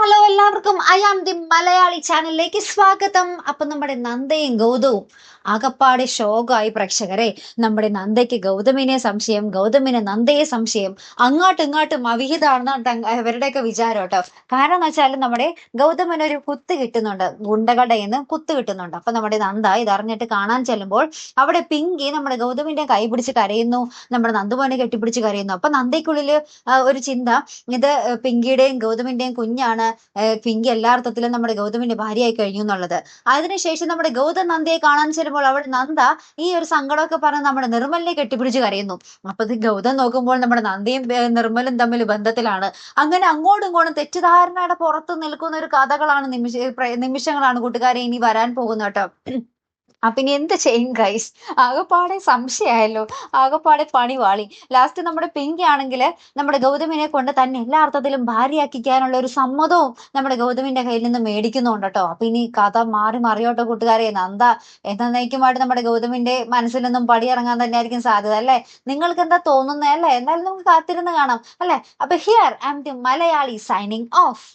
Hello എല്ലാവർക്കും I am the Malayali ചാനലിലേക്ക് സ്വാഗതം. അപ്പൊ നമ്മുടെ നന്ദയും ഗൗതവും ആകപ്പാടെ ഷോക്കായി പ്രേക്ഷകരെ. നമ്മുടെ നന്ദയ്ക്ക് ഗൗതമിനെ സംശയം, ഗൗതമിന് നന്ദയെ സംശയം. അങ്ങോട്ടും ഇങ്ങോട്ടും അവിഹിതമാണ് അവരുടെയൊക്കെ വിചാരം കേട്ടോ. കാരണം എന്ന് വെച്ചാൽ നമ്മുടെ ഗൗതമിന് ഒരു കുത്ത് കിട്ടുന്നുണ്ട്, ഗുണ്ടകളുടെ നിന്ന് കുത്ത് കിട്ടുന്നുണ്ട്. അപ്പൊ നമ്മുടെ നന്ദ ഇതറിഞ്ഞിട്ട് കാണാൻ ചെല്ലുമ്പോൾ അവിടെ പിങ്കി നമ്മുടെ ഗൗതമിന്റെ കൈ പിടിച്ച് കരയുന്നു, നമ്മുടെ നന്ദുമോനെ കെട്ടിപ്പിടിച്ച് കരയുന്നു. അപ്പൊ നന്ദയ്ക്കുള്ളില് ഒരു ചിന്ത, ഇത് പിങ്കിയുടെയും ഗൗതമിന്റെയും കുഞ്ഞാണ്. പിങ്കി എല്ലാ അർത്ഥത്തിലും നമ്മുടെ ഗൗതമിന്റെ ഭാര്യയായി കഴിഞ്ഞു എന്നുള്ളത്. അതിനുശേഷം നമ്മുടെ ഗൗതം നന്ദയെ കാണാൻ ചെല്ലുമ്പോൾ അവിടെ നന്ദ ഈ ഒരു സങ്കടമൊക്കെ പറഞ്ഞ് നമ്മുടെ നിർമ്മലിനെ കെട്ടിപ്പിടിച്ച് കരയുന്നു. അപ്പൊ ഇത് ഗൗതം നോക്കുമ്പോൾ നമ്മുടെ നന്ദയും നിർമ്മലും തമ്മിൽ ബന്ധത്തിലാണ്. അങ്ങനെ അങ്ങോട്ടും ഇങ്ങോട്ടും തെറ്റിദ്ധാരണയുടെ പുറത്ത് നിൽക്കുന്ന ഒരു കഥകളാണ്, നിമിഷങ്ങളാണ് കൂട്ടുകാരെ ഇനി വരാൻ പോകുന്നത് കേട്ടോ. അപ്പൊ ഇനി എന്ത് ചെയ്യും ഗൈസ്? ആകെപ്പാടെ സംശയമായല്ലോ, ആകെപ്പാടെ പണി വാളി. ലാസ്റ്റ് നമ്മുടെ പിങ്കി ആണെങ്കിൽ നമ്മുടെ ഗൗതമിനെ കൊണ്ട് തന്നെ എല്ലാ അർത്ഥത്തിലും ഭാര്യയാക്കിക്കാനുള്ള ഒരു സമ്മതവും നമ്മുടെ ഗൗതമിന്റെ കയ്യിൽ നിന്ന് മേടിക്കുന്നുണ്ട് കേട്ടോ. അപ്പൊ ഇനി കഥ മാറി മറിയോട്ടോ കൂട്ടുകാരെ. നന്ദ എന്നേക്കുമായിട്ട് നമ്മുടെ ഗൗതമിന്റെ മനസ്സിൽ നിന്നും പടിയിറങ്ങാൻ തന്നെ ആയിരിക്കും സാധ്യത അല്ലെ? നിങ്ങൾക്ക് എന്താ തോന്നുന്നത് അല്ലേ? എന്നാലും നമുക്ക് കാത്തിരുന്ന് കാണാം അല്ലെ? അപ്പൊ here I am the Malayali signing of.